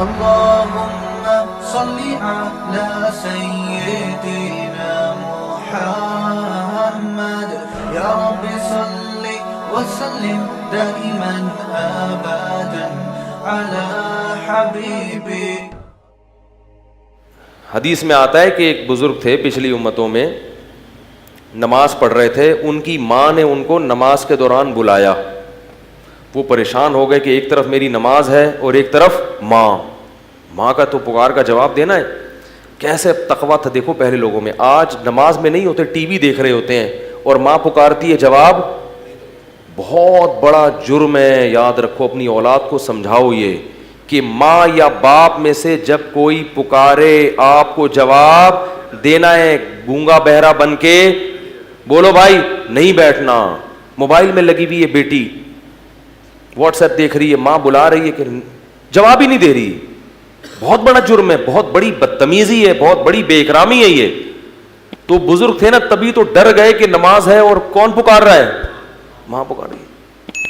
اللهم صل على سيدنا محمد يا رب صل وسلم دائما ابدا على حبيبي. حدیث میں آتا ہے کہ ایک بزرگ تھے پچھلی امتوں میں، نماز پڑھ رہے تھے، ان کی ماں نے ان کو نماز کے دوران بلایا. وہ پریشان ہو گئے کہ ایک طرف میری نماز ہے اور ایک طرف ماں کا تو پکار کا جواب دینا ہے. کیسے تقویٰ تھا دیکھو پہلے لوگوں میں. آج نماز میں نہیں ہوتے، ٹی وی دیکھ رہے ہوتے ہیں اور ماں پکارتی ہے، جواب. بہت بڑا جرم ہے. یاد رکھو، اپنی اولاد کو سمجھاؤ یہ کہ ماں یا باپ میں سے جب کوئی پکارے آپ کو جواب دینا ہے. گونگا بہرا بن کے بولو بھائی نہیں بیٹھنا. موبائل میں لگی ہوئی ہے بیٹی، واٹس ایپ دیکھ رہی ہے، ماں بلا رہی ہے کہ جواب ہی نہیں دے رہی. بہت بڑا جرم ہے، بہت بڑی بدتمیزی ہے، بہت بڑی بے اکرامی ہے یہ. تو بزرگ تھے نا، تبھی تو ڈر گئے کہ نماز ہے اور کون پکار رہا ہے؟ ماں پکار رہی ہے.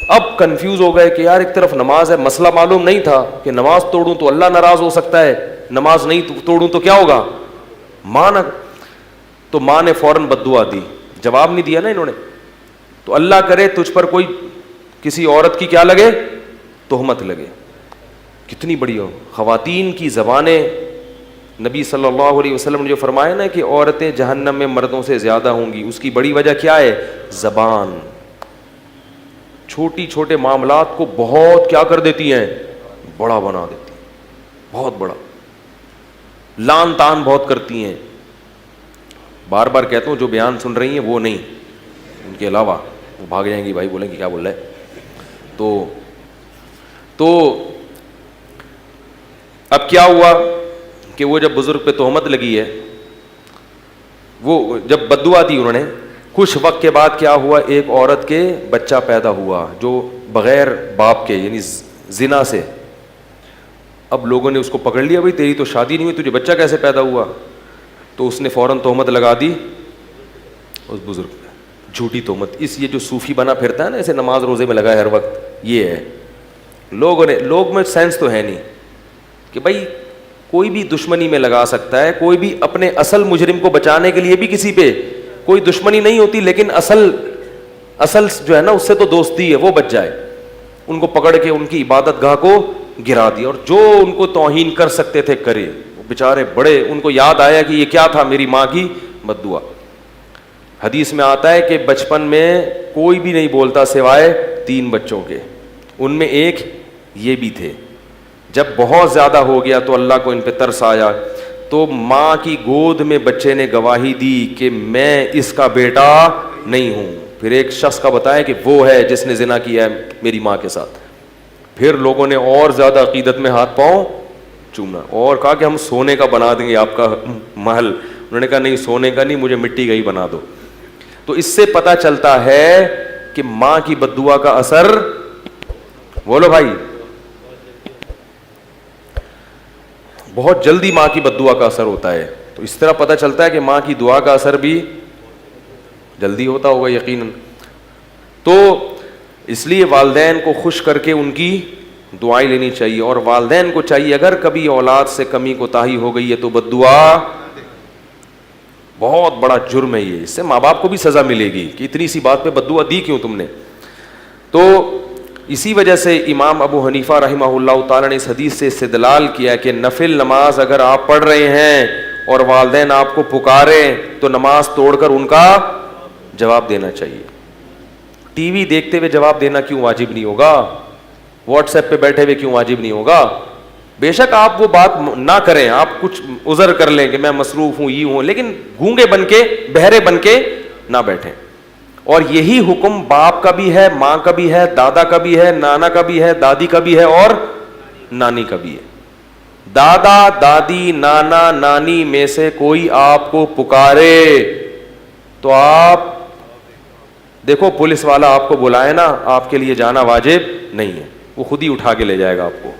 اب کنفیوز ہو گئے کہ یار ایک طرف نماز ہے. مسئلہ معلوم نہیں تھا کہ نماز توڑوں تو اللہ ناراض ہو سکتا ہے، نماز نہیں توڑوں تو کیا ہوگا. تو ماں نے فوراً بددعا دی. جواب نہیں دیا نا انہوں نے. تو اللہ کرے تجھ پر کوئی کسی عورت کی کیا لگے، تہمت لگے. کتنی بڑی ہو. خواتین کی زبانیں، نبی صلی اللہ علیہ وسلم نے جو فرمایا نا کہ عورتیں جہنم میں مردوں سے زیادہ ہوں گی، اس کی بڑی وجہ کیا ہے؟ زبان. چھوٹی چھوٹے معاملات کو بہت کیا کر دیتی ہیں؟ بڑا بنا دیتی ہیں. بہت بڑا لان تان بہت کرتی ہیں. بار بار کہتا ہوں جو بیان سن رہی ہیں وہ نہیں، ان کے علاوہ وہ بھاگ جائیں گی، بھائی بولیں گے کیا بول رہا ہے. تو اب کیا ہوا کہ وہ جب بزرگ پہ تہمت لگی ہے، وہ جب بددعا دی انہوں نے، کچھ وقت کے بعد کیا ہوا، ایک عورت کے بچہ پیدا ہوا جو بغیر باپ کے یعنی زنا سے. اب لوگوں نے اس کو پکڑ لیا، بھائی تیری تو شادی نہیں ہوئی، تجھے بچہ کیسے پیدا ہوا؟ تو اس نے فوراً تہمت لگا دی اس بزرگ پہ، جھوٹی تہمت. اس یہ جو صوفی بنا پھرتا ہے نا، ایسے نماز روزے میں لگا ہے ہر وقت، یہ ہے. لوگ میں سینس تو ہے نہیں کہ بھائی کوئی بھی دشمنی میں لگا سکتا ہے، کوئی بھی اپنے اصل مجرم کو بچانے کے لیے بھی کسی پہ کوئی دشمنی نہیں ہوتی، لیکن اصل جو ہے نا اس سے تو دوستی ہے، وہ بچ جائے. ان کو پکڑ کے ان کی عبادت گاہ کو گرا دیا، اور جو ان کو توہین کر سکتے تھے کرے. وہ بیچارے بڑے، ان کو یاد آیا کہ یہ کیا تھا، میری ماں کی بددعا. حدیث میں آتا ہے کہ بچپن میں کوئی بھی نہیں بولتا سوائے 3 بچوں کے. ان میں ایک یہ بھی تھے. جب بہت زیادہ ہو گیا تو اللہ کو ان پہ ترس آیا، تو ماں کی گود میں بچے نے گواہی دی کہ میں اس کا بیٹا نہیں ہوں. پھر ایک شخص کا بتایا کہ وہ ہے جس نے زنا کیا ہے میری ماں کے ساتھ. پھر لوگوں نے اور زیادہ عقیدت میں ہاتھ پاؤں چومنا اور کہا کہ ہم سونے کا بنا دیں گے آپ کا محل. انہوں نے کہا نہیں، سونے کا نہیں، مجھے مٹی کا ہی بنا دو. تو اس سے پتہ چلتا ہے کہ ماں کی بددعا کا اثر، بولو بھائی، بہت جلدی ماں کی بددعا کا اثر ہوتا ہے. تو اس طرح پتہ چلتا ہے کہ ماں کی دعا کا اثر بھی جلدی ہوتا ہوگا یقیناً. تو اس لیے والدین کو خوش کر کے ان کی دعائیں لینی چاہیے. اور والدین کو چاہیے اگر کبھی اولاد سے کمی کوتاہی ہو گئی ہے تو بددعا، بہت بڑا جرم ہے یہ. اس سے ماں باپ کو بھی سزا ملے گی کہ اتنی سی بات پہ بددعا دی کیوں تم نے. تو اسی وجہ سے امام ابو حنیفہ رحمہ اللہ تعالیٰ نے اس حدیث سے استدلال کیا کہ نفل نماز اگر آپ پڑھ رہے ہیں اور والدین آپ کو پکاریں تو نماز توڑ کر ان کا جواب دینا چاہیے. ٹی وی دیکھتے ہوئے جواب دینا کیوں واجب نہیں ہوگا؟ واٹس ایپ پہ بیٹھے ہوئے کیوں واجب نہیں ہوگا؟ بے شک آپ وہ بات نہ کریں، آپ کچھ عذر کر لیں کہ میں مصروف ہوں، یہ ہوں، لیکن گونگے بن کے، بہرے بن کے نہ بیٹھیں. اور یہی حکم باپ کا بھی ہے، ماں کا بھی ہے، دادا کا بھی ہے، نانا کا بھی ہے، دادی کا بھی ہے اور نانی کا بھی ہے. دادا، دادی، نانا، نانی میں سے کوئی آپ کو پکارے تو آپ دیکھو، پولیس والا آپ کو بلائے نا، آپ کے لیے جانا واجب نہیں ہے، وہ خود ہی اٹھا کے لے جائے گا آپ کو.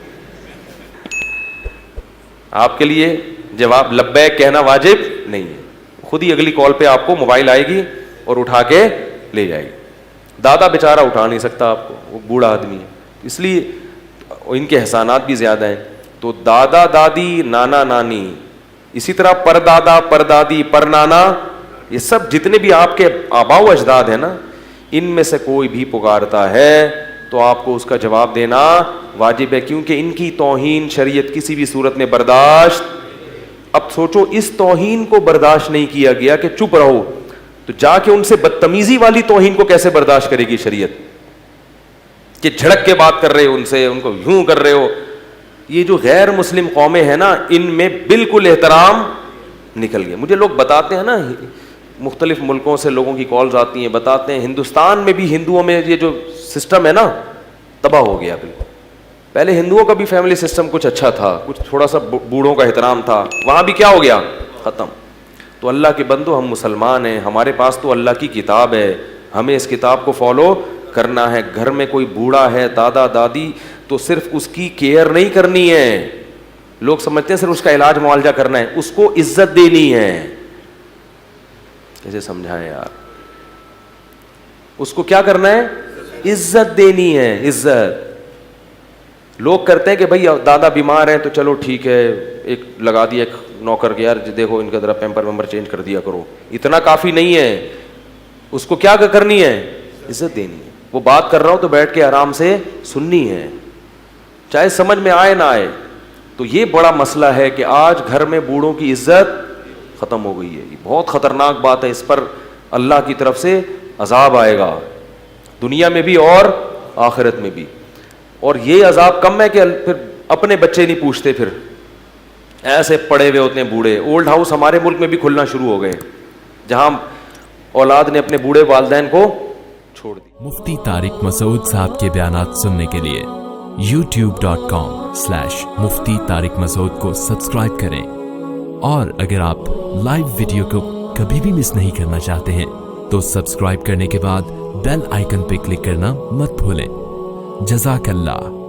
آپ کے لیے جواب لبیک کہنا واجب نہیں ہے، خود ہی اگلی کال پہ آپ کو موبائل آئے گی اور اٹھا کے لے جائے گی. دادا بیچارہ اٹھا نہیں سکتا آپ کو، وہ بوڑھا آدمی ہے، اس لیے ان کے احسانات بھی زیادہ ہیں. تو دادا دادی نانا نانی, اسی طرح پردادا پردادی پرنانا, یہ سب جتنے بھی آپ کے آباء و اجداد ہیں نا, ان میں سے کوئی بھی پکارتا ہے تو آپ کو اس کا جواب دینا واجب ہے, کیونکہ ان کی توہین شریعت کسی بھی صورت میں برداشت. اب سوچو اس توہین کو برداشت نہیں کیا گیا کہ چپ رہو, تو جا کے ان سے بدتمیزی والی توہین کو کیسے برداشت کرے گی شریعت, کہ جھڑک کے بات کر رہے ہو ان سے, ان کو یوں کر رہے ہو. یہ جو غیر مسلم قومیں ہیں نا, ان میں بالکل احترام نکل گیا. مجھے لوگ بتاتے ہیں نا, مختلف ملکوں سے لوگوں کی کالز آتی ہیں, بتاتے ہیں ہندوستان میں بھی ہندوؤں میں یہ جو سسٹم ہے نا تباہ ہو گیا بالکل. پہلے ہندوؤں کا بھی فیملی سسٹم کچھ اچھا تھا, کچھ تھوڑا سا بوڑھوں کا احترام تھا, وہاں بھی کیا ہو گیا, ختم. تو اللہ کے بندو, ہم مسلمان ہیں, ہمارے پاس تو اللہ کی کتاب ہے, ہمیں اس کتاب کو فالو کرنا ہے. گھر میں کوئی بوڑھا ہے, دادا دادی, تو صرف اس کی کیئر نہیں کرنی ہے. لوگ سمجھتے ہیں صرف اس کا علاج معالجہ کرنا ہے, اس کو عزت دینی ہے. کیسے سمجھائیں یار, اس کو کیا کرنا ہے, عزت دینی ہے, عزت. لوگ کرتے ہیں کہ بھائی دادا بیمار ہیں تو چلو ٹھیک ہے, ایک لگا دیا ایک نوکر کے, یار دیکھو ان کا ذرا پیمپر ویمپر چینج کر دیا کرو. اتنا کافی نہیں ہے, اس کو کیا کرنی ہے, عزت دینی ہے. وہ بات کر رہا ہو تو بیٹھ کے آرام سے سننی ہے, چاہے سمجھ میں آئے نہ آئے. تو یہ بڑا مسئلہ ہے کہ آج گھر میں بوڑھوں کی عزت ختم ہو گئی ہے. یہ بہت خطرناک بات ہے, اس پر اللہ کی طرف سے عذاب آئے گا, دنیا میں بھی اور آخرت میں بھی. اور یہ عذاب کم ہے کہ پھر اپنے بچے نہیں پوچھتے, پھر ایسے پڑے ہوئے ہوتے ہیں بوڑھے. اولڈ ہاؤس ہمارے ملک میں بھی کھلنا شروع ہو گئے, جہاں اولاد نے اپنے بوڑھے والدین کو چھوڑ دی. مفتی طارق مسعود صاحب کے بیانات سننے کے لیے youtube.com/مفتی طارق مسعود کو سبسکرائب کریں, اور اگر آپ لائیو ویڈیو کو کبھی بھی مس نہیں کرنا چاہتے ہیں تو سبسکرائب کرنے کے بعد بیل آئیکن پہ کلک کرنا مت بھولیں. جزاک اللہ.